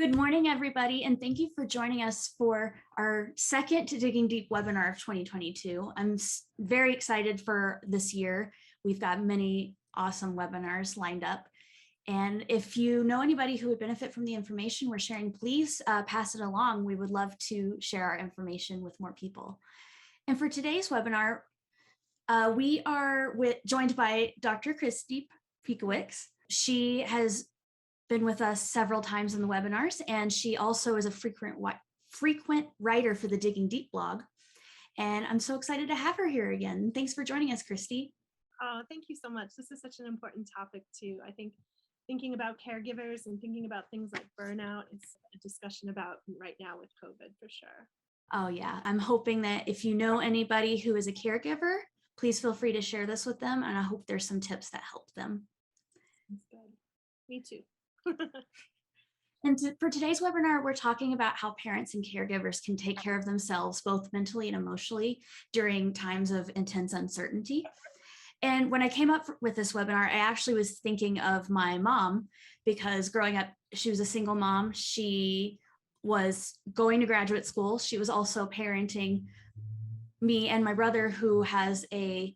Good morning, everybody, and thank you for joining us for our second Digging Deep webinar of 2022. I'm very excited for this year. We've got many awesome webinars lined up. And if you know anybody who would benefit from the information we're sharing, please pass it along. We would love to share our information with more people. And for today's webinar, we are joined by Dr. Kristi Pikiewicz. She has been with us several times in the webinars, and she also is a frequent writer for the Digging Deep blog. And I'm so excited to have her here again. Thanks for joining us, Kristi. Oh, thank you so much. This is such an important topic too. I think thinking about caregivers and thinking about things like burnout is a discussion about right now with COVID for sure. Oh yeah, I'm hoping that if you know anybody who is a caregiver, please feel free to share this with them. And I hope there's some tips that help them. That's good. Me too. And for today's webinar, we're talking about how parents and caregivers can take care of themselves, both mentally and emotionally, during times of intense uncertainty. And when I came up with this webinar, I actually was thinking of my mom, because growing up, she was a single mom. She was going to graduate school. She was also parenting me and my brother, who has a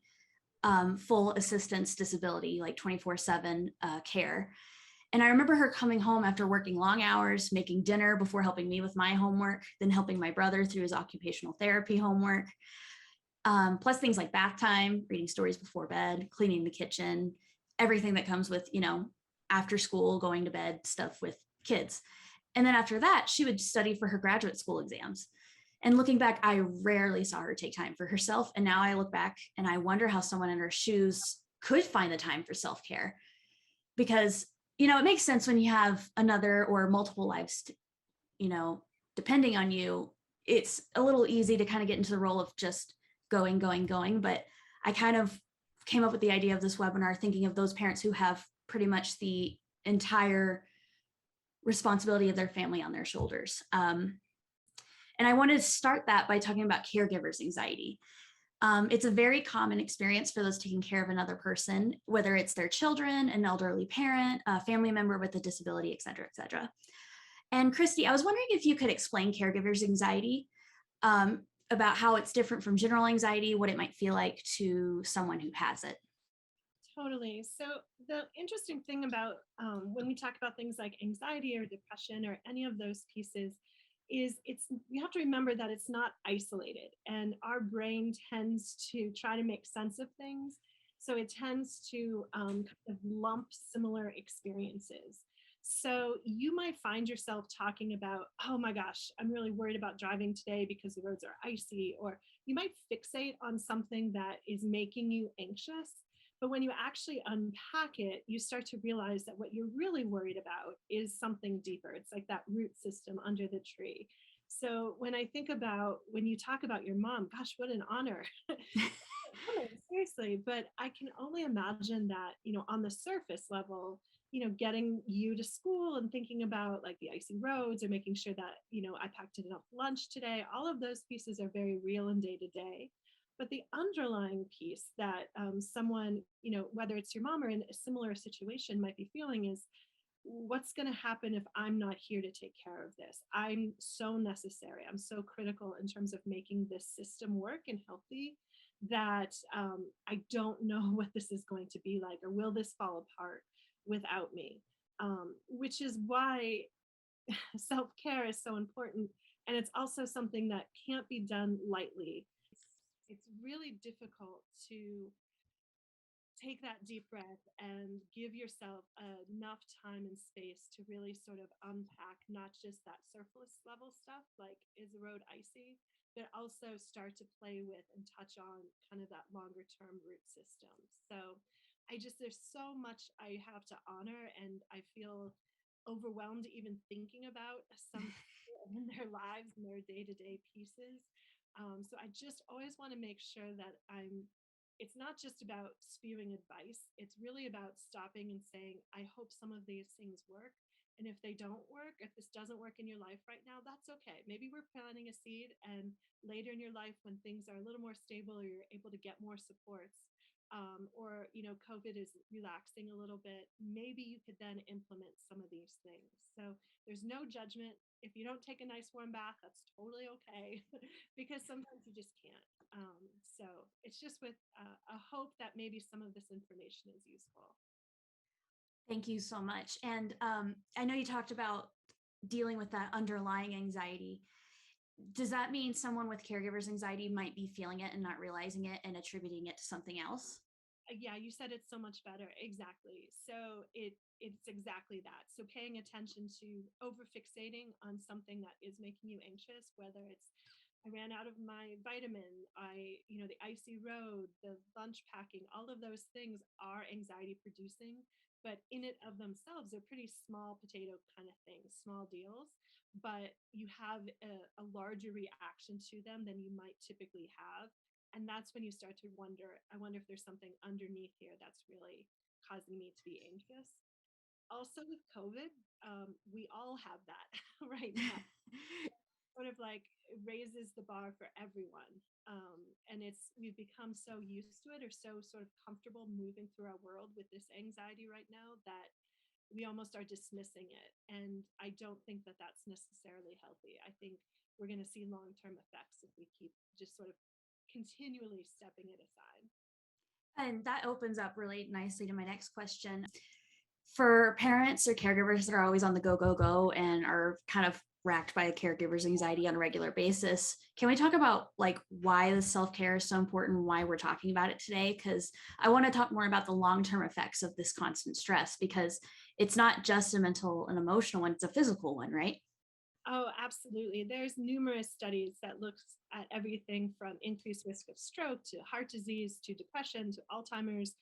full assistance disability, like 24/7 care. And I remember her coming home after working long hours, making dinner before helping me with my homework, then helping my brother through his occupational therapy homework, plus things like bath time, reading stories before bed, cleaning the kitchen, everything that comes with, after school, going to bed stuff with kids. And then after that, she would study for her graduate school exams. And looking back, I rarely saw her take time for herself. And now I look back and I wonder how someone in her shoes could find the time for self-care. Because it makes sense when you have another or multiple lives, depending on you. It's a little easy to kind of get into the role of just going. But I kind of came up with the idea of this webinar thinking of those parents who have pretty much the entire responsibility of their family on their shoulders. And I wanted to start that by talking about caregivers' anxiety. It's a very common experience for those taking care of another person, whether it's their children, an elderly parent, a family member with a disability, et cetera, et cetera. And Kristi, I was wondering if you could explain caregivers' anxiety, about how it's different from general anxiety, what it might feel like to someone who has it. Totally. So the interesting thing about when we talk about things like anxiety or depression or any of those pieces is you have to remember that it's not isolated, and our brain tends to try to make sense of things. So it tends to kind of lump similar experiences. So you might find yourself talking about, oh my gosh, I'm really worried about driving today because the roads are icy, or you might fixate on something that is making you anxious. But when you actually unpack it, you start to realize that what you're really worried about is something deeper. It's like that root system under the tree. So when I think about when you talk about your mom, gosh, what an honor. Seriously, but I can only imagine that, on the surface level, getting you to school and thinking about like the icy roads or making sure that, I packed enough lunch today, all of those pieces are very real and day to day. But the underlying piece that someone, whether it's your mom or in a similar situation might be feeling is, what's going to happen if I'm not here to take care of this? I'm so necessary. I'm so critical in terms of making this system work and healthy that I don't know what this is going to be like, or will this fall apart without me? Which is why self-care is so important. And it's also something that can't be done lightly. It's really difficult to take that deep breath and give yourself enough time and space to really sort of unpack not just that surface level stuff, like is the road icy, but also start to play with and touch on kind of that longer term root system. So there's so much I have to honor, and I feel overwhelmed even thinking about some in their lives and their day-to-day pieces. So I just always want to make sure that it's not just about spewing advice. It's really about stopping and saying, I hope some of these things work. And if they don't work, if this doesn't work in your life right now, that's okay. Maybe we're planting a seed, and later in your life, when things are a little more stable or you're able to get more supports, or, COVID is relaxing a little bit, maybe you could then implement some of these things. So there's no judgment. If you don't take a nice warm bath, that's totally okay because sometimes you just can't. So it's just with a hope that maybe some of this information is useful. Thank you so much. And I know you talked about dealing with that underlying anxiety. Does that mean someone with caregivers anxiety might be feeling it and not realizing it and attributing it to something else? Yeah, you said it so much better. Exactly. So it's exactly that. So paying attention to over fixating on something that is making you anxious, whether it's I ran out of my vitamin, the icy road, the lunch packing, all of those things are anxiety producing, but in it of themselves, they're pretty small potato kind of things, small deals, but you have a larger reaction to them than you might typically have. And that's when you start to wonder, I wonder if there's something underneath here that's really causing me to be anxious. Also with COVID, we all have that right now. Sort of like raises the bar for everyone. And we've become so used to it or so sort of comfortable moving through our world with this anxiety right now that we almost are dismissing it. And I don't think that that's necessarily healthy. I think we're going to see long-term effects if we keep just sort of continually stepping it aside. And that opens up really nicely to my next question. For parents or caregivers that are always on the go, go, go, and are kind of racked by a caregiver's anxiety on a regular basis, can we talk about like why the self-care is so important, why we're talking about it today? Because I want to talk more about the long-term effects of this constant stress, because it's not just a mental and emotional one, it's a physical one, right? Oh, absolutely. There's numerous studies that looks at everything from increased risk of stroke to heart disease to depression to Alzheimer's.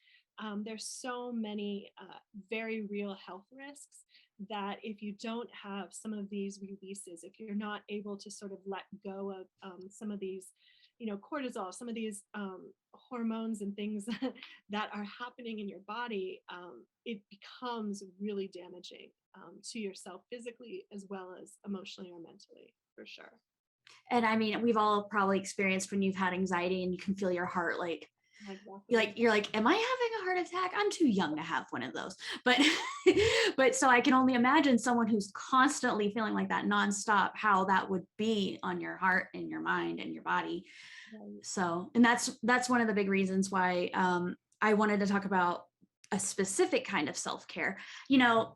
There's so many very real health risks that if you don't have some of these releases, if you're not able to sort of let go of some of these, cortisol, some of these hormones and things that are happening in your body, it becomes really damaging to yourself physically as well as emotionally or mentally, for sure. And I mean, we've all probably experienced when you've had anxiety and you can feel your heart like Exactly. you're like, am I having a heart attack? I'm too young to have one of those. But but so I can only imagine someone who's constantly feeling like that nonstop, how that would be on your heart and your mind and your body. Right. So, and that's one of the big reasons why I wanted to talk about a specific kind of self-care. You know,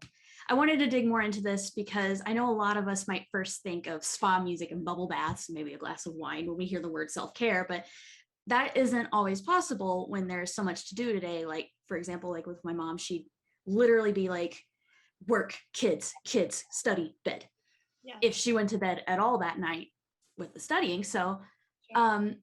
I wanted to dig more into this because I know a lot of us might first think of spa music and bubble baths and maybe a glass of wine when we hear the word self-care, but that isn't always possible when there's so much to do today. Like, for example, like with my mom, she'd literally be like, work, kids, study, bed, Yeah, if she went to bed at all that night with the studying. So sure. um,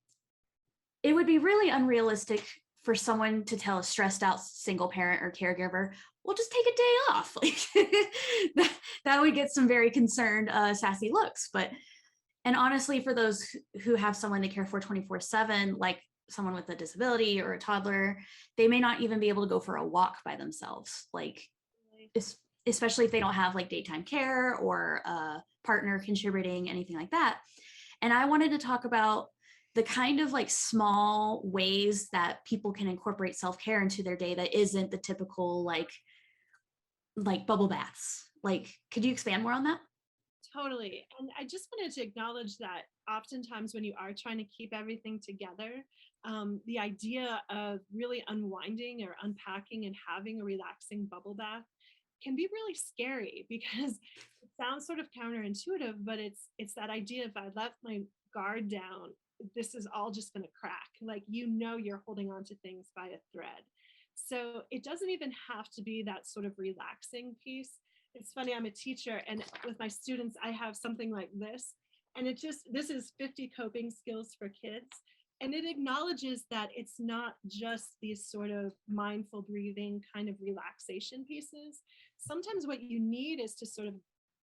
it would be really unrealistic for someone to tell a stressed out single parent or caregiver, well, just take a day off. Like that would get some very concerned, sassy looks. But, and honestly, for those who have someone to care for 24/7, like someone with a disability or a toddler, they may not even be able to go for a walk by themselves. Like, Really. especially if they don't have like daytime care or a partner contributing, anything like that. And I wanted to talk about the kind of like small ways that people can incorporate self-care into their day that isn't the typical like bubble baths. Like, could you expand more on that? Totally. And I just wanted to acknowledge that oftentimes when you are trying to keep everything together, the idea of really unwinding or unpacking and having a relaxing bubble bath can be really scary because it sounds sort of counterintuitive, but it's that idea if I left my guard down, this is all just going to crack. Like, you're holding on to things by a thread. So it doesn't even have to be that sort of relaxing piece. It's funny, I'm a teacher, and with my students, I have something like this. And this is 50 coping skills for kids. And it acknowledges that it's not just these sort of mindful breathing kind of relaxation pieces. Sometimes what you need is to sort of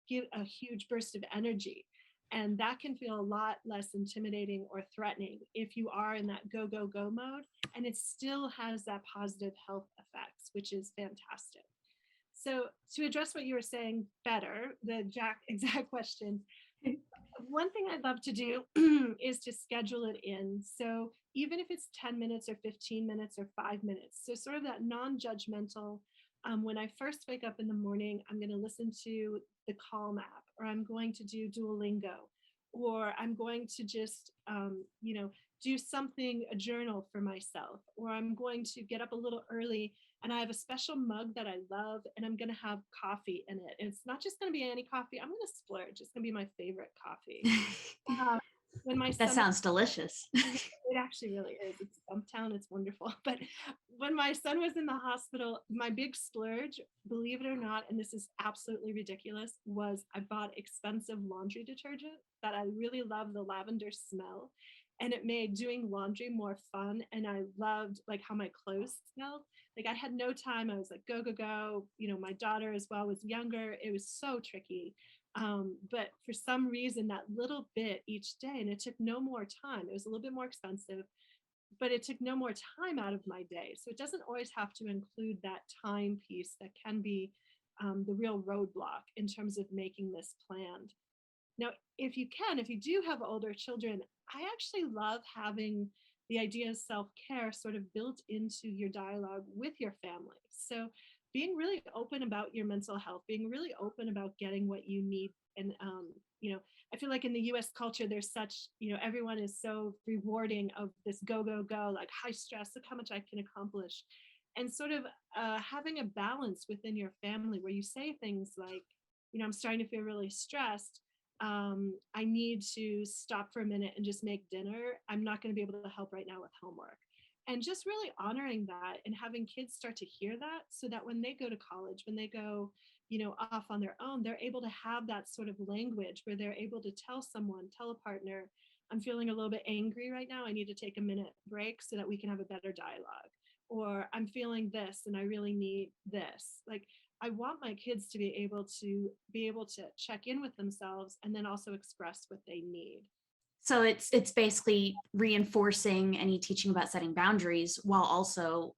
give a huge burst of energy. And that can feel a lot less intimidating or threatening if you are in that go, go, go mode. And it still has that positive health effects, which is fantastic. So to address what you were saying better, the exact question, One thing I'd love to do is to schedule it in. So even if it's 10 minutes or 15 minutes or 5 minutes, so sort of that non judgmental. When I first wake up in the morning, I'm going to listen to the Calm app, or I'm going to do Duolingo, or I'm going to just, do something, a journal for myself, or I'm going to get up a little early and I have a special mug that I love, and I'm going to have coffee in it. And it's not just going to be any coffee, I'm going to splurge. It's going to be my favorite coffee. Uh, when my That son, sounds delicious. it actually really is. It's Stumptown. It's wonderful. But when my son was in the hospital, my big splurge, believe it or not, and this is absolutely ridiculous, was I bought expensive laundry detergent that I really love the lavender smell. And it made doing laundry more fun. And I loved like how my clothes smelled. Like I had no time. I was like, go, go, go. My daughter as well was younger. It was so tricky. But for some reason, that little bit each day, and it took no more time. It was a little bit more expensive, but it took no more time out of my day. So it doesn't always have to include that time piece that can be the real roadblock in terms of making this planned. Now, if you do have older children, I actually love having the idea of self care sort of built into your dialogue with your family. So, being really open about your mental health, being really open about getting what you need. And, I feel like in the US culture, there's such, everyone is so rewarding of this go, go, go, like high stress, look how much I can accomplish. And sort of having a balance within your family where you say things like, I'm starting to feel really stressed. I need to stop for a minute and just make dinner. I'm not going to be able to help right now with homework. And just really honoring that and having kids start to hear that so that when they go to college, when they go, off on their own, they're able to have that sort of language where they're able to tell someone, tell a partner, I'm feeling a little bit angry right now. I need to take a minute break so that we can have a better dialogue. Or I'm feeling this and I really need this. Like I want my kids to be able to check in with themselves and then also express what they need. So it's basically reinforcing any teaching about setting boundaries while also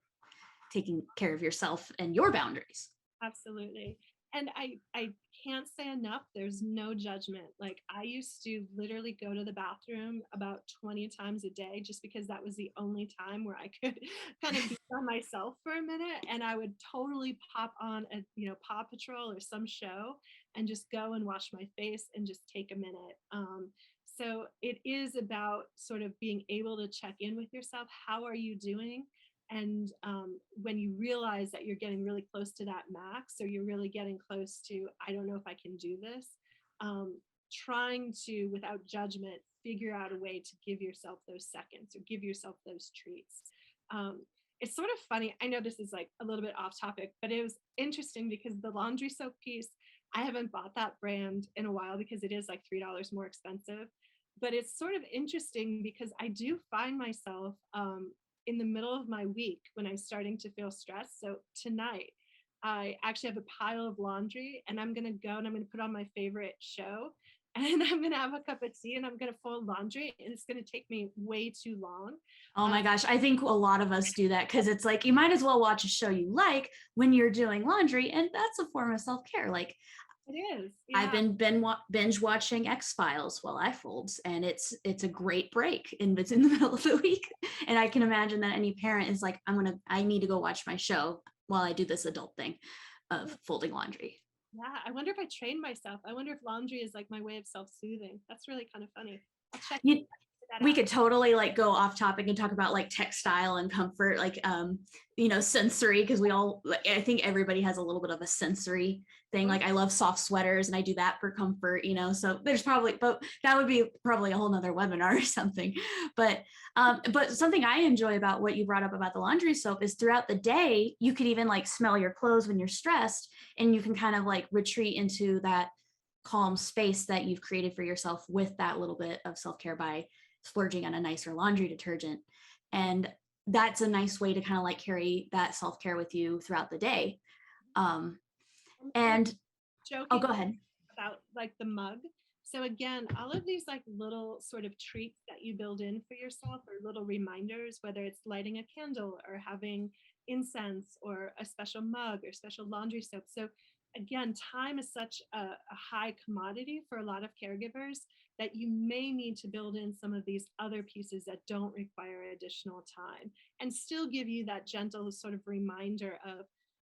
taking care of yourself and your boundaries. Absolutely. And I can't say enough, there's no judgment. Like I used to literally go to the bathroom about 20 times a day just because that was the only time where I could kind of be by myself for a minute, and I would totally pop on a, Paw Patrol or some show and just go and wash my face and just take a minute. So it is about sort of being able to check in with yourself. How are you doing? And when you realize that you're getting really close to that max, or you're really getting close to, I don't know if I can do this, trying to, without judgment, figure out a way to give yourself those seconds or give yourself those treats. Um, it's sort of funny. I know this is like a little bit off topic, but it was interesting because the laundry soap piece, I haven't bought that brand in a while because it is like $3 more expensive. But it's sort of interesting because I do find myself in the middle of my week when I'm starting to feel stressed. So tonight, I actually have a pile of laundry and I'm going to go and I'm going to put on my favorite show and I'm going to have a cup of tea and I'm going to fold laundry, and it's going to take me way too long. Oh Um, my gosh, I think a lot of us do that because it's like you might as well watch a show you like when you're doing laundry, and that's a form of self-care. Like it is. I've Yeah. been binge watching X-Files while I fold, and it's a great break, and it's in the middle of the week. And I can imagine that any parent is like, I need to go watch my show while I do this adult thing of folding laundry. Yeah. I wonder if I train myself. I wonder if laundry is like my way of self-soothing. That's really kind of funny. I'll check You that we out. could totally like go off topic and talk about like textile and comfort, like sensory, because I think everybody has a little bit of a sensory thing. Oh, Like I love soft sweaters and I do that for comfort, so there's probably, but that would be probably a whole nother webinar or something. But something I enjoy about what you brought up about the laundry soap is throughout the day you could even like smell your clothes when you're stressed, and you can kind of like retreat into that calm space that you've created for yourself with that little bit of self-care by splurging on a nicer laundry detergent. And that's a nice way to kind of like carry that self-care with you throughout the day. Um, I was and oh, joking go ahead. about like the mug. So again, all of these like little sort of treats that you build in for yourself, or little reminders, whether it's lighting a candle or having incense or a special mug or special laundry soap. So again, time is such a high commodity for a lot of caregivers that you may need to build in some of these other pieces that don't require additional time and still give you that gentle sort of reminder of,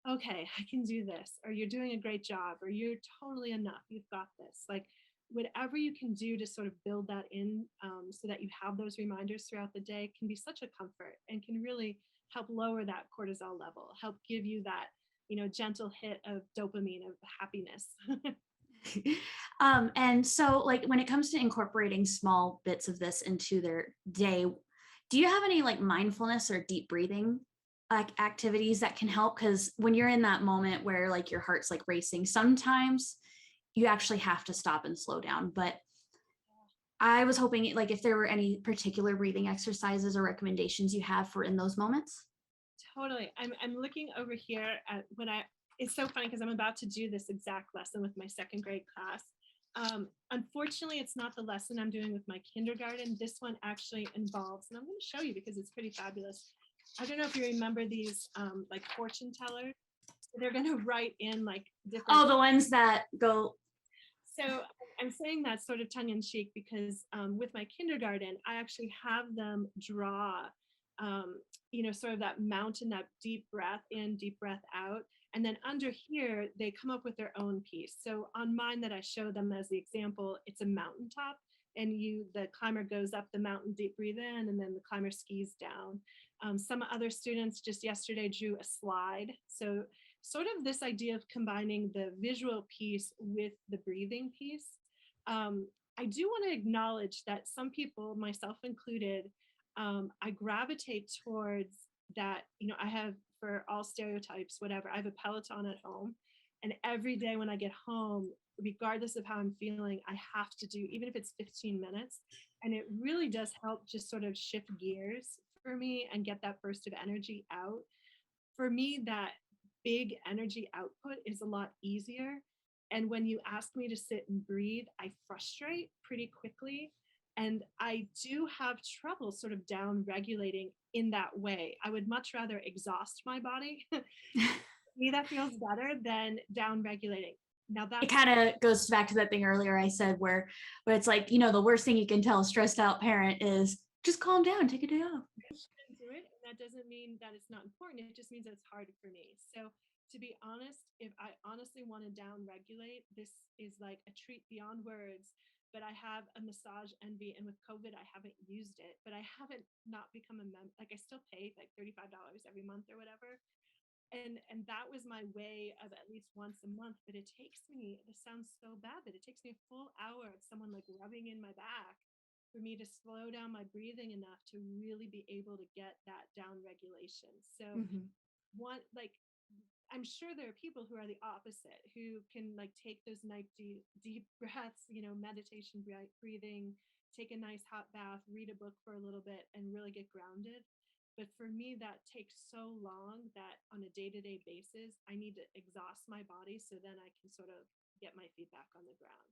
okay, I can do this, or you're doing a great job, or you're totally enough, you've got this. Like, whatever you can do to sort of build that in, so that you have those reminders throughout the day can be such a comfort and can really help lower that cortisol level, help give you that, gentle hit of dopamine, of happiness. And so like when it comes to incorporating small bits of this into their day, do you have any like mindfulness or deep breathing like activities that can help? Because when you're in that moment where like your heart's like racing, sometimes you actually have to stop and slow down. But I was hoping like if there were any particular breathing exercises or recommendations you have for in those moments. Totally. I'm looking over here at what I, it's so funny because I'm about to do this exact lesson with my second grade class. Unfortunately, it's not the lesson I'm doing with my kindergarten. This one actually involves, and I'm going to show you because it's pretty fabulous. I don't know if you remember these like fortune tellers. So they're going to write in like different. Oh, the ones that go. So I'm saying that sort of tongue in cheek because with my kindergarten, I actually have them draw, sort of that mountain, that deep breath in, deep breath out. And then under here, they come up with their own piece. So on mine that I show them as the example, it's a mountaintop. And the climber goes up the mountain, deep breathe in, and then the climber skis down. Some other students just yesterday drew a slide. So sort of this idea of combining the visual piece with the breathing piece. I do want to acknowledge that some people, myself included, I gravitate towards that. I have, for all stereotypes, whatever, I have a Peloton at home. And every day when I get home, regardless of how I'm feeling, I have to do, even if it's 15 minutes. And it really does help just sort of shift gears for me and get that burst of energy out. For me, that big energy output is a lot easier. And when you ask me to sit and breathe, I frustrate pretty quickly. And I do have trouble sort of down regulating in that way. I would much rather exhaust my body. Me, that feels better than down regulating. Now It that's kind of goes back to that thing earlier I said where it's like, the worst thing you can tell a stressed out parent is just calm down, take a day off. do it, and that doesn't mean that it's not important. It just means that it's hard for me. So to be honest, if I honestly want to down regulate, this is like a treat beyond words. But I have a massage envy, and with COVID, I haven't used it. But I haven't not become a member. Like, I still pay like $35 every month or whatever. And that was my way of at least once a month. But it takes me, this sounds so bad, but it takes me a full hour of someone like rubbing in my back for me to slow down my breathing enough to really be able to get that down regulation. So Mhm. one, like, I'm sure there are people who are the opposite, who can like take those nice deep breaths, meditation, breathing, take a nice hot bath, read a book for a little bit, and really get grounded. But for me, that takes so long that on a day-to-day basis, I need to exhaust my body so then I can sort of get my feet back on the ground.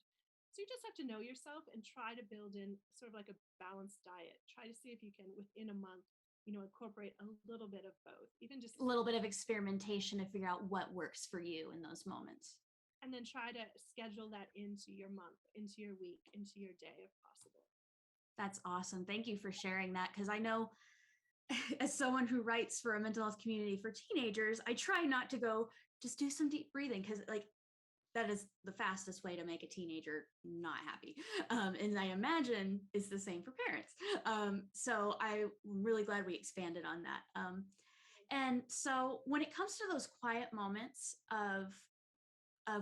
So you just have to know yourself and try to build in sort of like a balanced diet. Try to see if you can, within a month, incorporate a little bit of both, even just, A little bit of experimentation to figure out what works for you in those moments. and then try to schedule that into your month, into your week, into your day if possible. That's awesome. Thank you for sharing that because I know as someone who writes for a mental health community for teenagers, I try not to go just do some deep breathing because like that is the fastest way to make a teenager not happy. And I imagine it's the same for parents. So I'm really glad we expanded on that. And so when it comes to those quiet moments of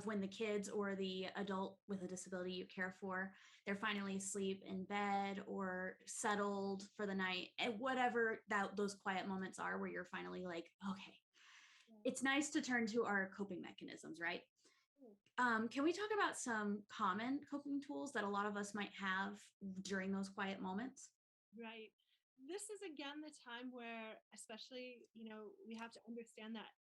when the kids or the adult with a disability you care for, they're finally asleep in bed or settled for the night, and whatever those quiet moments are where you're finally like, okay, it's nice to turn to our coping mechanisms, right? Can we talk about some common coping tools that a lot of us might have during those quiet moments? Right. This is again the time where, especially, we have to understand that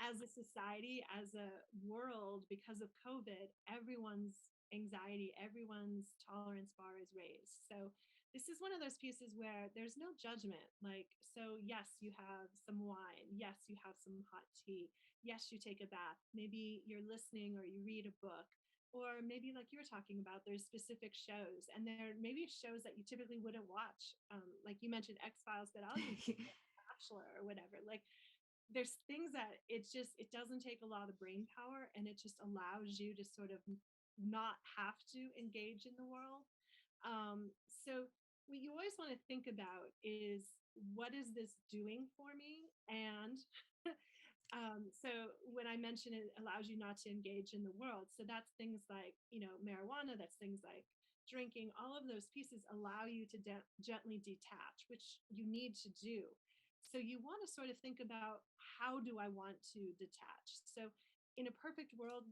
as a society, as a world, because of COVID, everyone's anxiety, everyone's tolerance bar is raised. So this is one of those pieces where there's no judgment. Like, so yes, you have some wine. Yes, you have some hot tea. Yes, you take a bath. Maybe you're listening or you read a book. Or maybe, like you were talking about, there's specific shows, and there may be shows that you typically wouldn't watch. Like you mentioned X-Files, but I'll even Bachelor or whatever. Like, there's things that it doesn't take a lot of brain power, and it just allows you to sort of not have to engage in the world. So what you always want to think about is, what is this doing for me? And so when I mention it allows you not to engage in the world, so that's things like, marijuana, that's things like drinking, all of those pieces allow you to gently detach, which you need to do. So you want to sort of think about, how do I want to detach? So in a perfect world,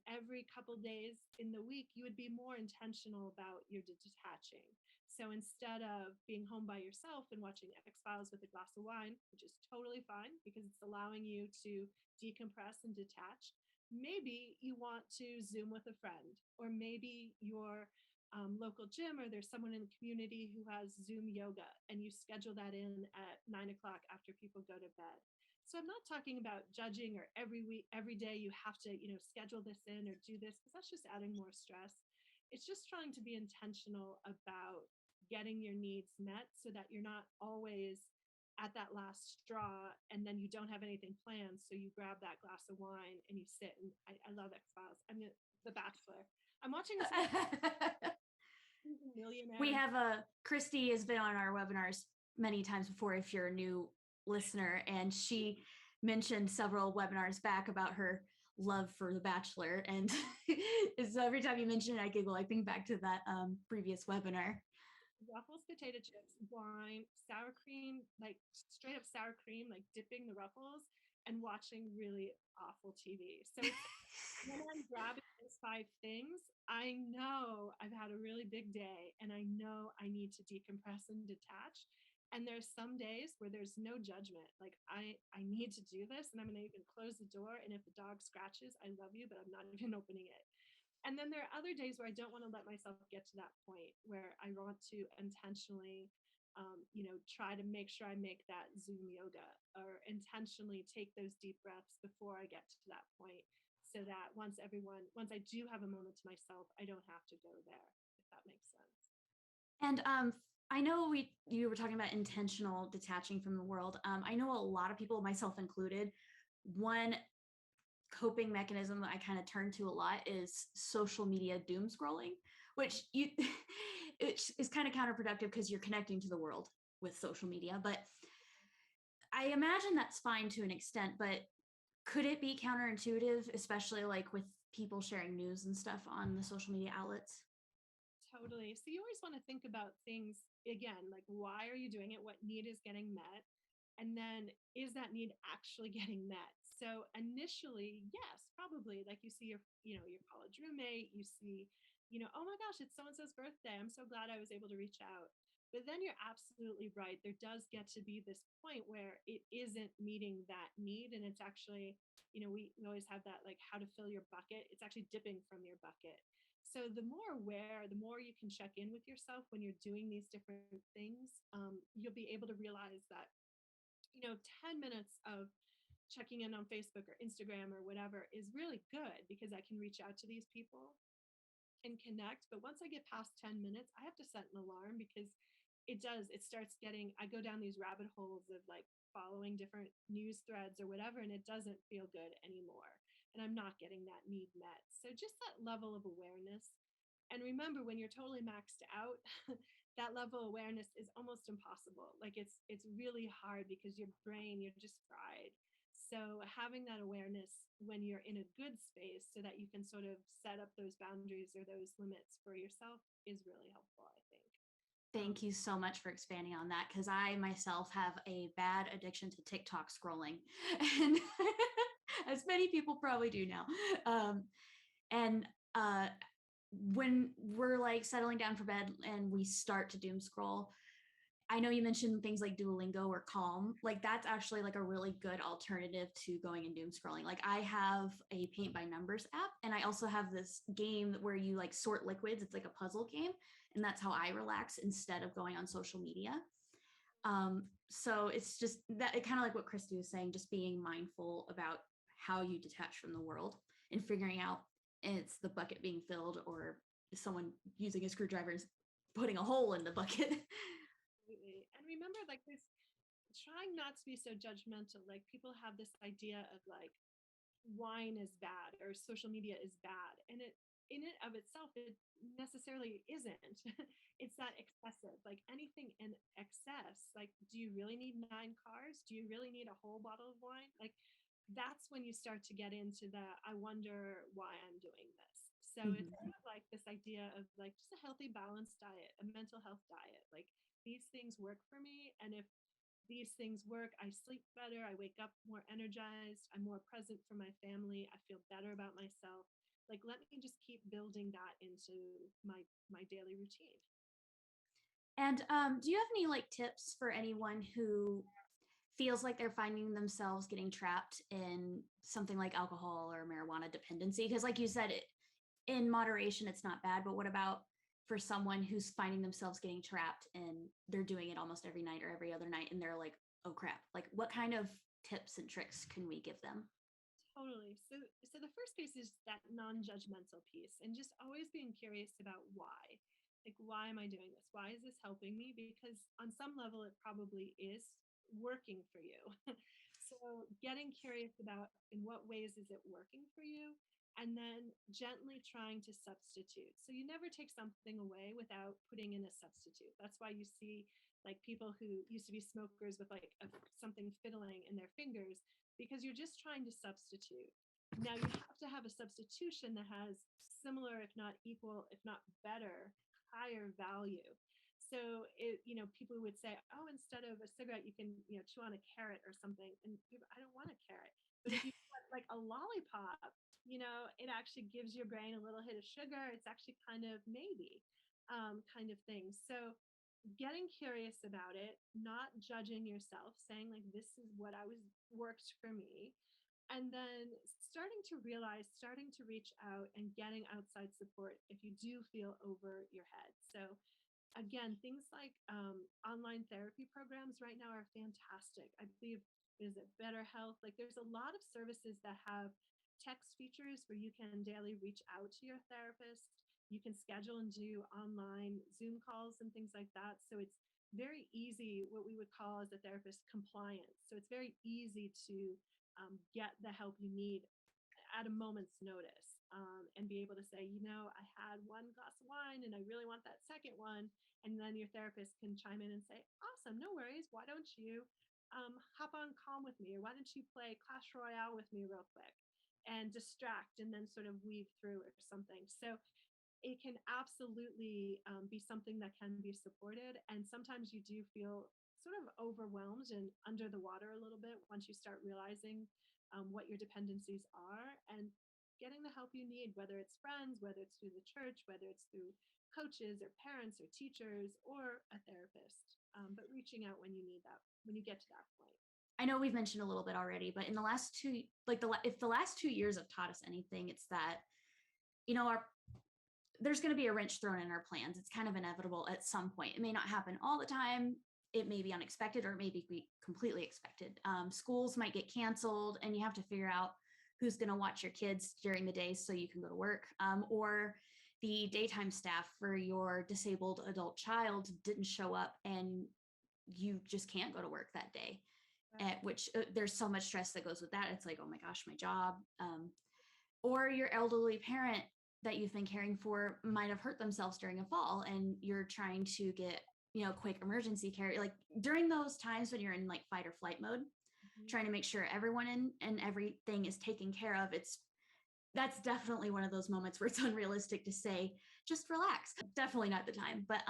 every couple days in the week, you would be more intentional about your detaching. So instead of being home by yourself and watching X-Files with a glass of wine, which is totally fine because it's allowing you to decompress and detach, maybe you want to Zoom with a friend, or maybe your local gym, or there's someone in the community who has Zoom yoga, and you schedule that in at 9 o'clock after people go to bed. So I'm not talking about judging, or every week, every day you have to, schedule this in or do this, because that's just adding more stress. It's just trying to be intentional about getting your needs met, so that you're not always at that last straw and then you don't have anything planned. So you grab that glass of wine and you sit. And I love X-Files. I mean, The Bachelor. I'm watching this millionaire. We have Kristi has been on our webinars many times before, if you're a new listener, and she mentioned several webinars back about her love for The Bachelor. And so every time you mention it, I giggle. I think back to that previous webinar. Ruffles, potato chips, wine, sour cream, like straight up sour cream, like dipping the Ruffles, and watching really awful TV. So when I'm grabbing those 5 things, I know I've had a really big day, and I know I need to decompress and detach. And there's some days where there's no judgment. Like, I need to do this, and I'm going to even close the door. And if the dog scratches, I love you, but I'm not even opening it. And then there are other days where I don't want to let myself get to that point, where I want to intentionally, try to make sure I make that Zoom yoga, or intentionally take those deep breaths before I get to that point, so that once I do have a moment to myself, I don't have to go there, if that makes sense. And I know you were talking about intentional detaching from the world. I know a lot of people, myself included, one coping mechanism that I kind of turn to a lot is social media doom scrolling, which it is kind of counterproductive because you're connecting to the world with social media. But I imagine that's fine to an extent, but could it be counterintuitive, especially like with people sharing news and stuff on the social media outlets? Totally. So you always want to think about things again, like, why are you doing it? What need is getting met? And then, is that need actually getting met? So initially, yes, probably, like, you see your college roommate, you see, oh my gosh, it's so and so's birthday. I'm so glad I was able to reach out. But then you're absolutely right. There does get to be this point where it isn't meeting that need. And it's actually, we always have that, like, how to fill your bucket. It's actually dipping from your bucket. So the more aware, the more you can check in with yourself when you're doing these different things, you'll be able to realize that, 10 minutes of checking in on Facebook or Instagram or whatever is really good, because I can reach out to these people and connect. But once I get past 10 minutes, I have to set an alarm, because I go down these rabbit holes of, like, following different news threads or whatever, and it doesn't feel good anymore. And I'm not getting that need met. So just that level of awareness. And remember, when you're totally maxed out, that level of awareness is almost impossible. Like, it's really hard, because your brain, you're just fried. So having that awareness when you're in a good space, so that you can sort of set up those boundaries or those limits for yourself, is really helpful, I think. Thank you so much for expanding on that, because I myself have a bad addiction to TikTok scrolling, and as many people probably do now. And when we're like settling down for bed and we start to doom scroll, I know you mentioned things like Duolingo or Calm. Like that's actually like a really good alternative to going and doom scrolling. Like I have a paint by numbers app, and I also have this game where you like sort liquids. It's like a puzzle game, and that's how I relax instead of going on social media. So it's just that it kind of like what Kristi was saying, just being mindful about how you detach from the world and figuring out it's the bucket being filled or someone using a screwdriver and putting a hole in the bucket. Absolutely. And remember, like this, trying not to be so judgmental. Like people have this idea of like wine is bad or social media is bad, and it in it of itself it necessarily isn't. It's that excessive, like anything in excess. Like, do you really need 9 cars? Do you really need a whole bottle of wine? Like that's when you start to get into the I wonder why I'm doing this. So it's Mhm. kind of like this idea of like just a healthy balanced diet, a mental health diet. Like these things work for me, and if these things work, I sleep better, I wake up more energized, I'm more present for my family, I feel better about myself. Like let me just keep building that into my daily routine. And do you have any like tips for anyone who feels like they're finding themselves getting trapped in something like alcohol or marijuana dependency? Because, like you said, in moderation, it's not bad. But what about for someone who's finding themselves getting trapped and they're doing it almost every night or every other night and they're like, oh crap, like what kind of tips and tricks can we give them? Totally. So the first piece is that non-judgmental piece and just always being curious about why. Like why am I doing this? Why is this helping me? Because on some level it probably is working for you. So getting curious about in what ways is it working for you, and then gently trying to substitute. So you never take something away without putting in a substitute. That's why you see like people who used to be smokers with like something fiddling in their fingers, because you're just trying to substitute. Now you have to have a substitution that has similar, if not equal, if not better, higher value. So people would say, oh, instead of a cigarette, you can, chew on a carrot or something. And I don't want a carrot. But if you want like a lollipop, it actually gives your brain a little hit of sugar. It's actually kind of maybe kind of thing. So getting curious about it, not judging yourself, saying like this is what I was worked for me, and then starting to realize, starting to reach out and getting outside support if you do feel over your head. So again, things like online therapy programs right now are fantastic. I believe, is it Better Health? Like there's a lot of services that have text features where you can daily reach out to your therapist. You can schedule and do online Zoom calls and things like that. So it's very easy, what we would call as a therapist compliance. So it's very easy to get the help you need at a moment's notice, and be able to say, I had 1 glass of wine and I really want that second one. And then your therapist can chime in and say, awesome, no worries. Why don't you hop on Calm with me? Or why don't you play Clash Royale with me real quick and distract and then sort of weave through or something. So it can absolutely be something that can be supported. And sometimes you do feel sort of overwhelmed and under the water a little bit once you start realizing what your dependencies are, and getting the help you need, whether it's friends, whether it's through the church, whether it's through coaches or parents or teachers or a therapist. But reaching out when you need that, when you get to that point. I know we've mentioned a little bit already, but in the last two, like if the last 2 years have taught us anything, it's that, our there's going to be a wrench thrown in our plans. It's kind of inevitable at some point. It may not happen all the time. It may be unexpected or it may be completely expected. Schools might get canceled and you have to figure out who's going to watch your kids during the day so you can go to work. Or the daytime staff for your disabled adult child didn't show up and you just can't go to work that day. Right. At which there's so much stress that goes with that. It's like, oh my gosh, my job. Or your elderly parent that you've been caring for might have hurt themselves during a fall and you're trying to get quick emergency care, like during those times when you're in like fight or flight mode, Mhm. trying to make sure everyone and everything is taken care of. That's definitely one of those moments where it's unrealistic to say just relax. Definitely not the time. But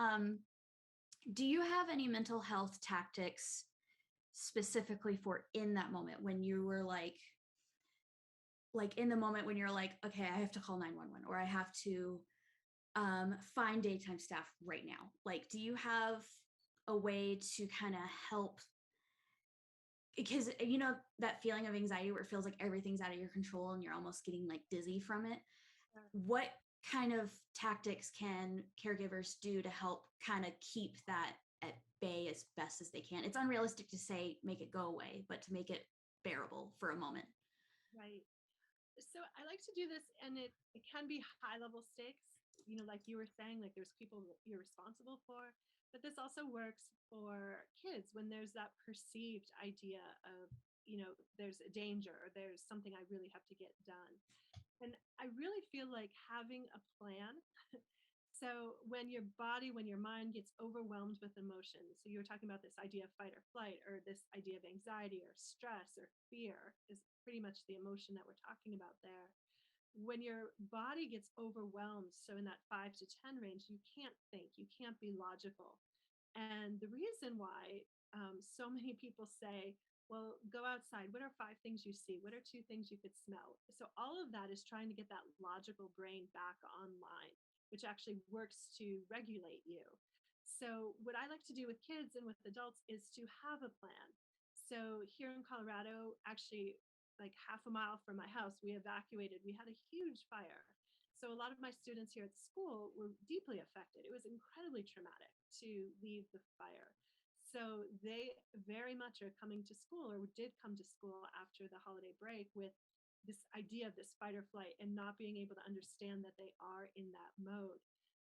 do you have any mental health tactics specifically for in that moment when you were like in the moment when you're like, okay, I have to call 911 or I have to find daytime staff right now? Like, do you have a way to kind of help, because that feeling of anxiety where it feels like everything's out of your control and you're almost getting like dizzy from it. Sure. What kind of tactics can caregivers do to help kind of keep that at bay as best as they can? It's unrealistic to say make it go away, but to make it bearable for a moment. Right. So I like to do this, and it can be high level stakes, like you were saying, like there's people that you're responsible for, but this also works for kids when there's that perceived idea of, there's a danger or there's something I really have to get done. And I really feel like having a plan. So when your mind gets overwhelmed with emotions, so you were talking about this idea of fight or flight, or this idea of anxiety or stress or fear is pretty much the emotion that we're talking about there. When your body gets overwhelmed, so in that 5 to 10 range, you can't think, you can't be logical. And the reason why so many people say, well, go outside. What are 5 things you see? What are 2 things you could smell? So all of that is trying to get that logical brain back online, which actually works to regulate you. So what I like to do with kids and with adults is to have a plan. So here in Colorado, actually, like half a mile from my house, we evacuated. We had a huge fire. So a lot of my students here at school were deeply affected. It was incredibly traumatic to leave the fire. So they very much are coming to school, or did come to school after the holiday break, with this idea of this fight or flight and not being able to understand that they are in that mode.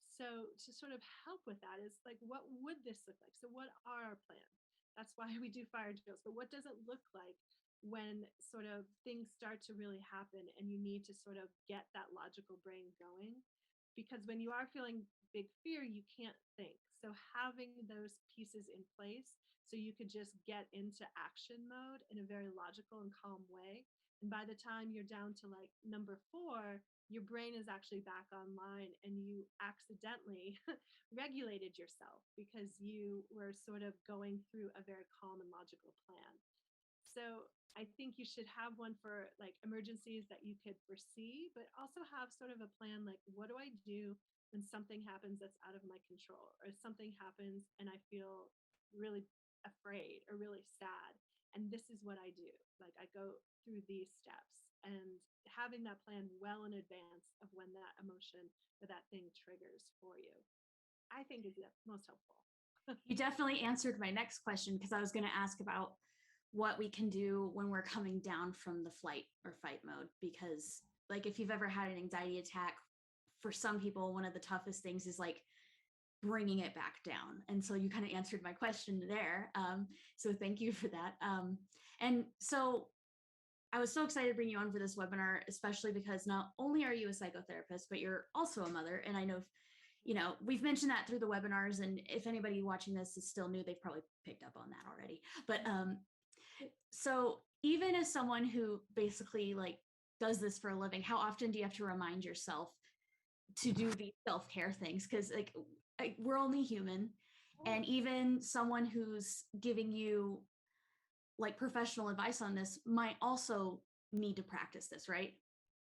So to sort of help with that is like, what would this look like? So what are our plans? That's why we do fire drills. But what does it look like when sort of things start to really happen and you need to sort of get that logical brain going? Because when you are feeling big fear, you can't think. So having those pieces in place so you could just get into action mode in a very logical and calm way. And by the time you're down to like number 4, your brain is actually back online and you accidentally regulated yourself because you were sort of going through a very calm and logical plan. So I think you should have one for like emergencies that you could foresee, but also have sort of a plan like, what do I do when something happens that's out of my control, or something happens and I feel really afraid or really sad? And this is what I do. Like I go through these steps, and having that plan well in advance of when that emotion or that thing triggers for you, I think is the most helpful. You definitely answered my next question, because I was going to ask about what we can do when we're coming down from the flight or fight mode. Because, like, if you've ever had an anxiety attack, for some people, one of the toughest things is like bringing it back down. And so you kind of answered my question there. So thank you for that. And so I was so excited to bring you on for this webinar, especially because not only are you a psychotherapist, but you're also a mother. And I know, we've mentioned that through the webinars, and if anybody watching this is still new, they've probably picked up on that already. But so even as someone who basically like does this for a living, how often do you have to remind yourself to do these self-care things? Because like we're only human, and even someone who's giving you like professional advice on this might also need to practice this, right?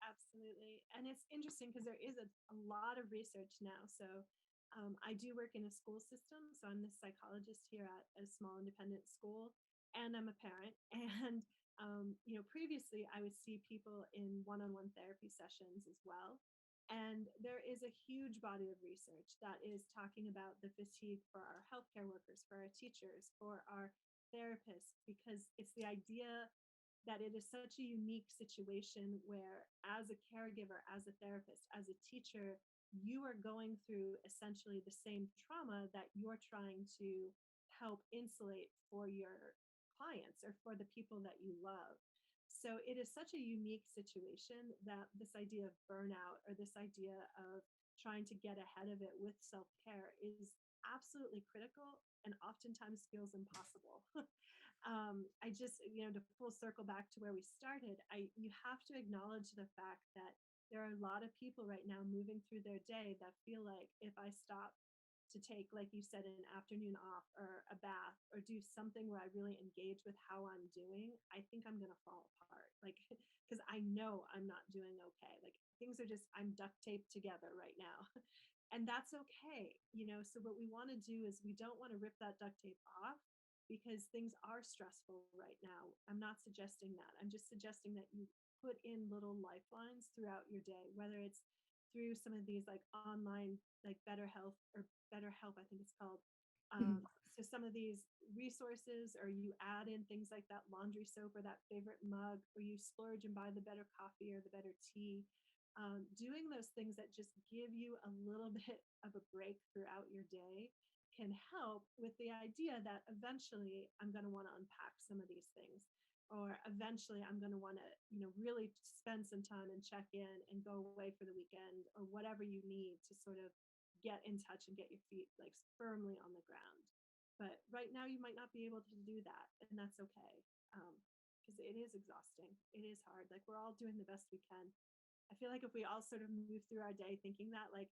Absolutely. And it's interesting because there is a lot of research now. So I do work in a school system. So I'm the psychologist here at a small independent school, and I'm a parent. And, previously I would see people in one-on-one therapy sessions as well. And there is a huge body of research that is talking about the fatigue for our healthcare workers, for our teachers, for our therapists, because it's the idea that it is such a unique situation where, as a caregiver, as a therapist, as a teacher, you are going through essentially the same trauma that you're trying to help insulate for your clients or for the people that you love. So it is such a unique situation that this idea of burnout, or this idea of trying to get ahead of it with self care, is absolutely critical and oftentimes feels impossible. I just, to full circle back to where we started, you have to acknowledge the fact that there are a lot of people right now moving through their day that feel like, if I stop to take, like you said, an afternoon off or a bath or do something where I really engage with how I'm doing, I think I'm going to fall apart. Like, because I know I'm not doing okay. Like things are just, I'm duct taped together right now. And that's okay. So what we want to do is we don't want to rip that duct tape off because things are stressful right now. I'm not suggesting that. I'm just suggesting that you put in little lifelines throughout your day, whether it's through some of these like online, like Better Health or Better Help, I think it's called. Mhm. So some of these resources, or you add in things like that laundry soap or that favorite mug, or you splurge and buy the better coffee or the better tea. Doing those things that just give you a little bit of a break throughout your day can help with the idea that eventually I'm going to want to unpack some of these things, or eventually I'm going to want to, really spend some time and check in and go away for the weekend, or whatever you need to sort of get in touch and get your feet like firmly on the ground. But right now you might not be able to do that, and that's okay. Because it is exhausting. It is hard. Like, we're all doing the best we can. I feel like if we all sort of move through our day thinking that, like,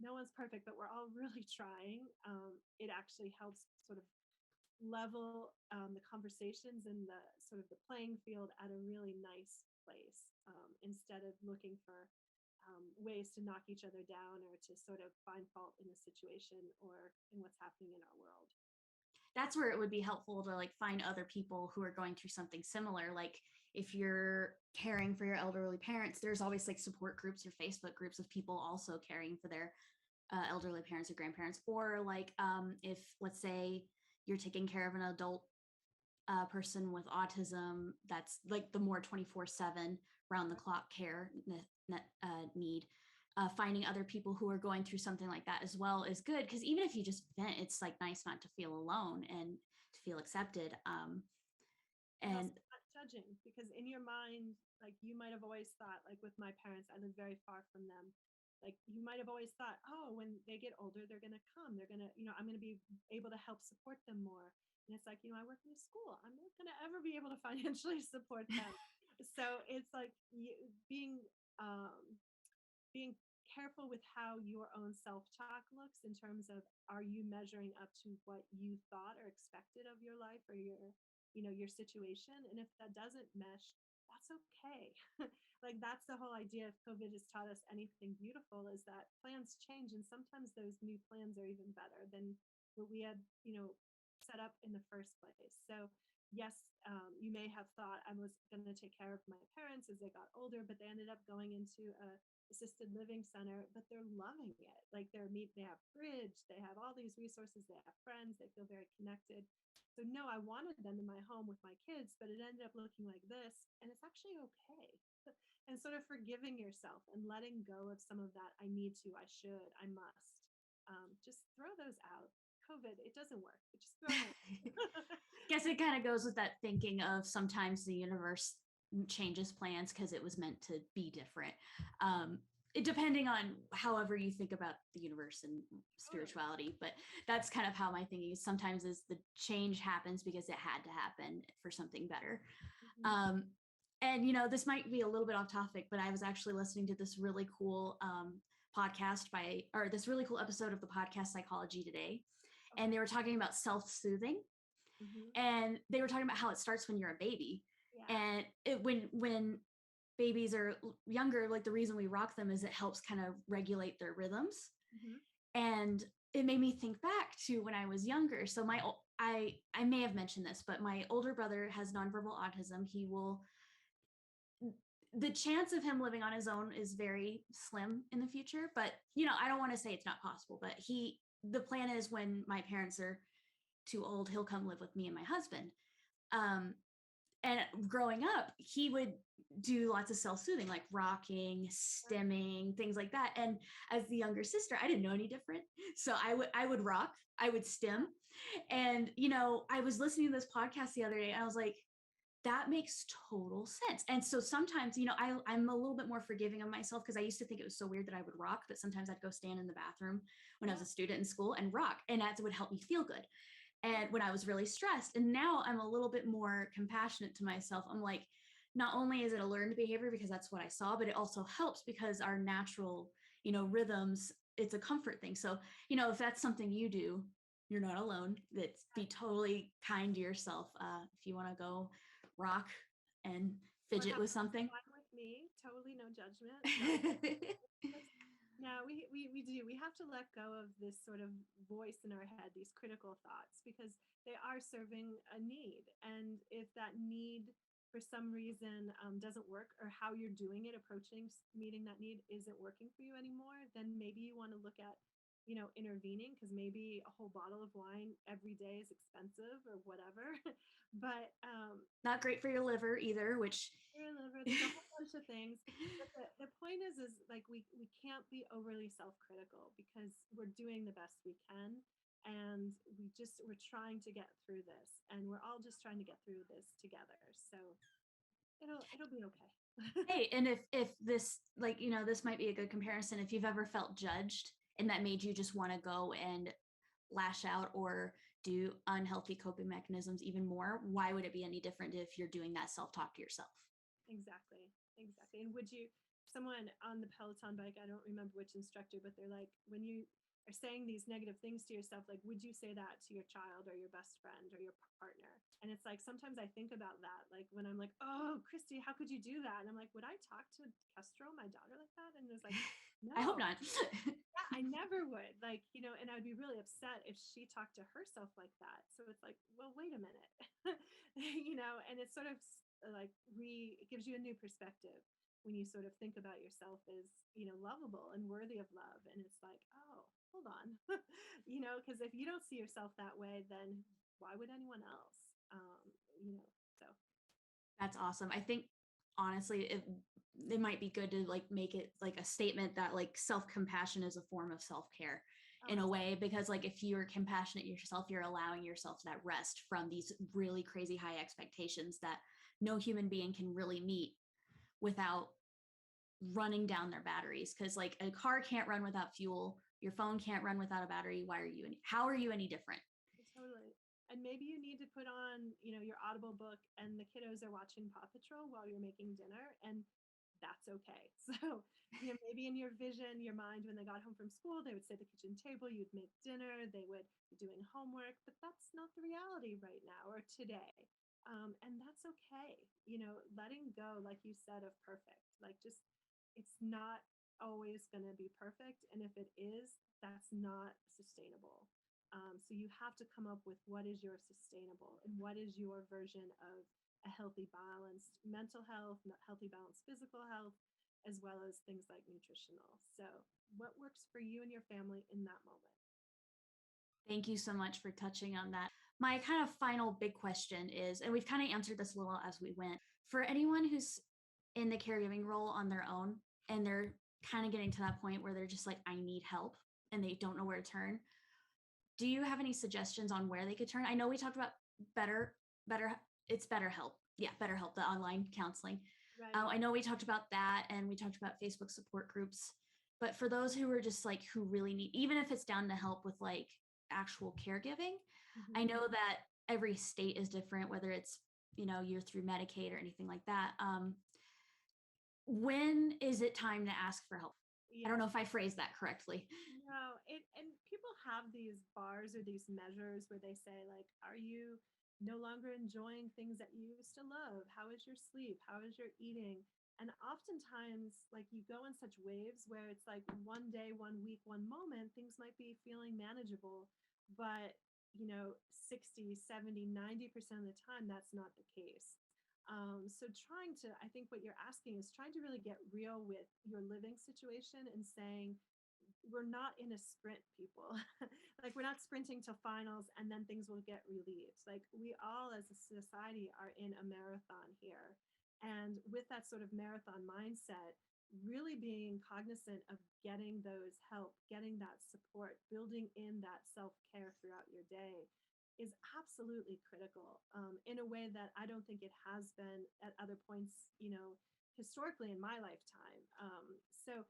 no one's perfect, but we're all really trying, it actually helps sort of level the conversations and the sort of the playing field at a really nice place, instead of looking for ways to knock each other down or to sort of find fault in the situation or in what's happening in our world. That's where it would be helpful to like find other people who are going through something similar. Like if you're caring for your elderly parents, there's always like support groups or Facebook groups of people also caring for their elderly parents or grandparents. Or like if, let's say, you're taking care of an adult person with autism, that's like the more 24/7 round the clock care need. Finding other people who are going through something like that as well is good, because even if you just vent, it's like nice not to feel alone and to feel accepted. And also And not judging, because in your mind, like, you might have always thought, like with my parents, I live very far from them. Like, you might have always thought, oh, when they get older, they're going to come. They're going to, I'm going to be able to help support them more. And it's like, I work in a school. I'm not going to ever be able to financially support them. So it's like um, being careful with how your own self-talk looks, in terms of, are you measuring up to what you thought or expected of your life or your situation? And if that doesn't mesh, that's okay. Like, that's the whole idea. If COVID has taught us anything beautiful, is that plans change, and sometimes those new plans are even better than what we had set up in the first place. So yes, you may have thought I was going to take care of my parents as they got older, but they ended up going into a assisted living center, but they're loving it. Like, they have fridge, they have all these resources, they have friends, they feel very connected. So no, I wanted them in my home with my kids, but it ended up looking like this, and it's actually okay. And sort of forgiving yourself and letting go of some of that, I need to, I should, I must. Just throw those out. COVID, it doesn't work. Just throw them out. guess it kind of goes with that thinking of sometimes the universe changes plans because it was meant to be different. Depending on however you think about the universe and spirituality, but that's kind of how my thinking is. Sometimes is the change happens because it had to happen for something better. And this might be a little bit off topic, but I was actually listening to this really cool this really cool episode of the podcast Psychology Today, and they were talking about self-soothing. And they were talking about how it starts when you're a baby. Yeah. And when babies are younger, like the reason we rock them is it helps kind of regulate their rhythms. And it made me think back to when I was younger. So I may have mentioned this, but my older brother has nonverbal autism. The chance of him living on his own is very slim in the future, but I don't want to say it's not possible, but the plan is when my parents are too old, he'll come live with me and my husband. And growing up, he would do lots of self-soothing, like rocking, stimming, things like that. And as the younger sister, I didn't know any different. So I would rock, I would stim. And, I was listening to this podcast the other day, and I was like, that makes total sense. And so sometimes, I'm a little bit more forgiving of myself, because I used to think it was so weird that I would rock, but sometimes I'd go stand in the bathroom when I was a student in school and rock, and that would help me feel good. And when I was really stressed, and now I'm a little bit more compassionate to myself. I'm like, not only is it a learned behavior because that's what I saw, but it also helps because our natural, rhythms, it's a comfort thing. So, if that's something you do, you're not alone. That's be totally kind to yourself. If you want to go rock and fidget with something. With me, totally no judgment. No, we do. We have to let go of this sort of voice in our head, these critical thoughts, because they are serving a need. And if that need for some reason doesn't work, or how you're doing it, approaching meeting that need isn't working for you anymore, then maybe you want to look at, intervening, because maybe a whole bottle of wine every day is expensive or whatever. But Not great for your liver either, which your liver, there's a whole bunch of things. But the point is like we can't be overly self-critical, because we're doing the best we can, and we're trying to get through this, and we're all just trying to get through this together. So it'll be okay. hey, and if this, like, this might be a good comparison. If you've ever felt judged and that made you just want to go and lash out or do unhealthy coping mechanisms even more, why would it be any different if you're doing that self-talk to yourself? Exactly. Exactly. And someone on the Peloton bike, I don't remember which instructor, but they're like, when you are saying these negative things to yourself, like, would you say that to your child or your best friend or your partner? And it's like, sometimes I think about that, like when I'm like, oh, Kristi, how could you do that? And I'm like, would I talk to Kestrel, my daughter, like that? And it's like, I hope no, not. yeah, I never would. Like, and I'd be really upset if she talked to herself like that. So it's like, well, wait a minute, and it's sort of like it gives you a new perspective when you sort of think about yourself as, lovable and worthy of love. And it's like, oh, hold on, because if you don't see yourself that way, then why would anyone else? So That's awesome. I think honestly, it might be good to like make it like a statement that like self-compassion is a form of self-care oh, in a way, because like if you're compassionate yourself, you're allowing yourself that rest from these really crazy high expectations that no human being can really meet without running down their batteries. Because like a car can't run without fuel, your phone can't run without a battery. How are you any different? totally. And maybe you need to put on, your Audible book, and the kiddos are watching Paw Patrol while you're making dinner, and that's okay. So, maybe in your vision, your mind, when they got home from school, they would sit at the kitchen table, you'd make dinner, they would be doing homework, but that's not the reality right now or today. And that's okay. Letting go, like you said, of perfect, like just, it's not always going to be perfect. And if it is, that's not sustainable. So you have to come up with what is your sustainable and what is your version of a healthy, balanced mental health, healthy, balanced physical health, as well as things like nutritional. So, what works for you and your family in that moment? Thank you so much for touching on that. My kind of final big question is, and we've kind of answered this a little as we went, for anyone who's in the caregiving role on their own and they're kind of getting to that point where they're just like, I need help and they don't know where to turn. Do you have any suggestions on where they could turn? I know we talked about better, it's BetterHelp. Yeah, BetterHelp, the online counseling. Right. I know we talked about that and we talked about Facebook support groups, but for those who are just like, who really need, even if it's down to help with like actual caregiving, I Mm-hmm. know that every state is different, whether it's, you're through Medicaid or anything like that. When is it time to ask for help? I don't Yeah. know if I phrased that correctly. No, and people have these bars or these measures where they say, like, are you no longer enjoying things that you used to love? How is your sleep? How is your eating? And oftentimes, like, you go in such waves where it's like one day, 1 week, one moment, things might be feeling manageable, but 60, 70, 90% of the time, that's not the case. So I think what you're asking is trying to really get real with your living situation and saying, we're not in a sprint, people. Like, we're not sprinting to finals and then things will get relieved. Like, we all as a society are in a marathon here. And with that sort of marathon mindset, really being cognizant of getting those help, getting that support, building in that self-care throughout your day is absolutely critical, in a way that I don't think it has been at other points, historically in my lifetime. So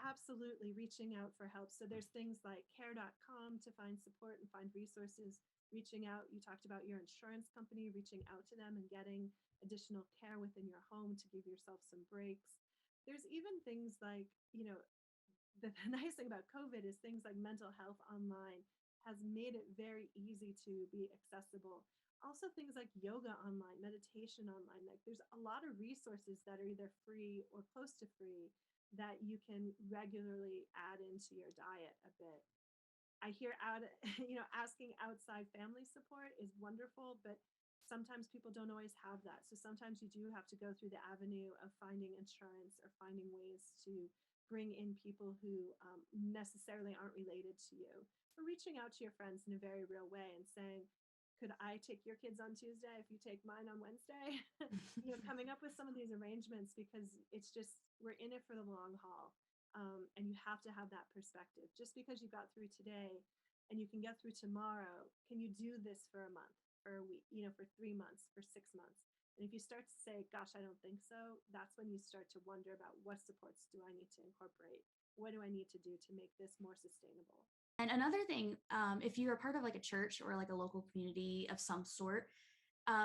absolutely reaching out for help. So there's things like care.com to find support and find resources, reaching out. You talked about your insurance company, reaching out to them and getting additional care within your home to give yourself some breaks. There's even things like, the nice thing about COVID is things like mental health online has made it very easy to be accessible. Also, things like yoga online, meditation online. Like, there's a lot of resources that are either free or close to free that you can regularly add into your diet a bit. I hear out, asking outside family support is wonderful, but sometimes people don't always have that. So sometimes you do have to go through the avenue of finding insurance or finding ways to bring in people who necessarily aren't related to you, or reaching out to your friends in a very real way and saying, could I take your kids on Tuesday if you take mine on Wednesday? Coming up with some of these arrangements, because it's just, we're in it for the long haul. And you have to have that perspective. Just because you got through today and you can get through tomorrow, can you do this for a month, for a week, for 3 months, for 6 months? And if you start to say, gosh, I don't think so, that's when you start to wonder about, what supports do I need to incorporate? What do I need to do to make this more sustainable? And another thing, if you're a part of like a church or like a local community of some sort,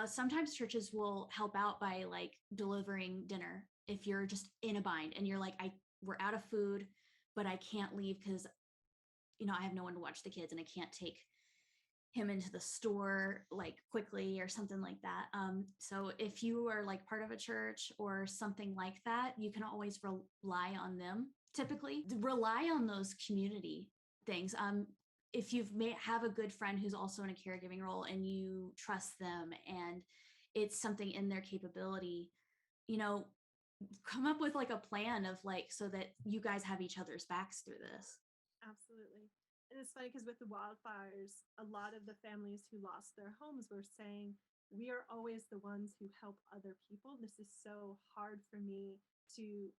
sometimes churches will help out by like delivering dinner if you're just in a bind and you're like, we're out of food, but I can't leave because I have no one to watch the kids and I can't take him into the store like quickly or something like that. So if you are like part of a church or something like that, you can always rely on them. Typically, rely on those community things. If you've have a good friend who's also in a caregiving role and you trust them and it's something in their capability, come up with like a plan of like, so that you guys have each other's backs through this. Absolutely. And it's funny because with the wildfires, a lot of the families who lost their homes were saying, we are always the ones who help other people. This is so hard for me to,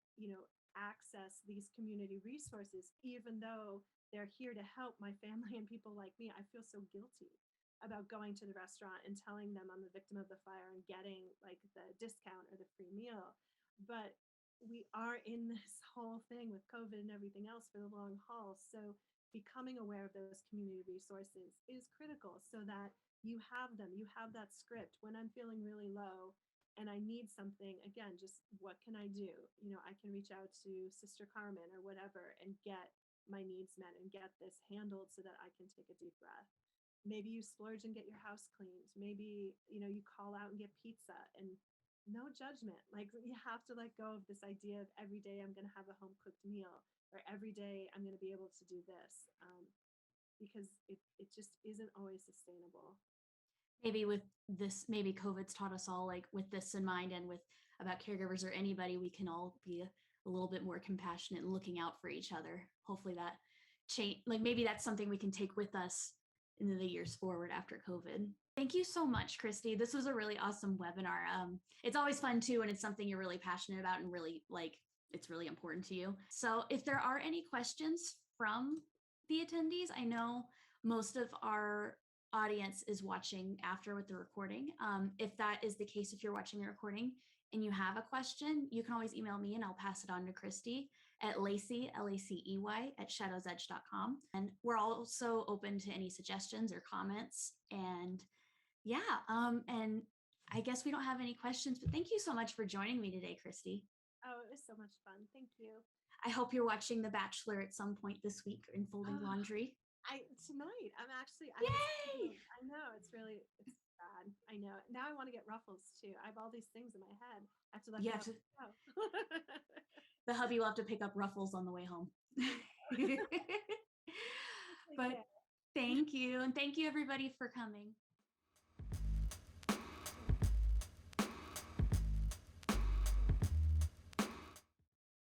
access these community resources, even though they're here to help my family and people like me. I feel so guilty about going to the restaurant and telling them I'm the victim of the fire and getting like the discount or the free meal. But we are in this whole thing with COVID and everything else for the long haul. So becoming aware of those community resources is critical, so that you have them, you have that script. When I'm feeling really low and I need something, again, just what can I do? I can reach out to Sister Carmen or whatever and get my needs met and get this handled so that I can take a deep breath. Maybe you splurge and get your house cleaned. Maybe, you call out and get pizza, and no judgment. Like, you have to let go of this idea of every day I'm going to have a home cooked meal, or every day I'm going to be able to do this, because it just isn't always sustainable. Maybe with this, maybe COVID's taught us all, like with this in mind and with about caregivers or anybody, we can all be a little bit more compassionate and looking out for each other. Hopefully that change, like maybe that's something we can take with us in the years forward after COVID. Thank you so much, Kristi. This was a really awesome webinar. It's always fun too, when it's something you're really passionate about and really like, it's really important to you. So if there are any questions from the attendees, I know most of our audience is watching after with the recording. If that is the case, if you're watching the recording and you have a question, you can always email me and I'll pass it on to Kristi at Lacey, Lacey, at shadowsedge.com. And we're also open to any suggestions or comments. And and I guess we don't have any questions, but thank you so much for joining me today, Kristi. Oh, it was so much fun. Thank you. I hope you're watching The Bachelor at some point this week and folding laundry. Tonight, I'm actually, Yay! I know, it's bad. I know. Now I want to get ruffles too. I have all these things in my head. I have to let go. The hubby will have to pick up ruffles on the way home. But thank you. And thank you everybody for coming.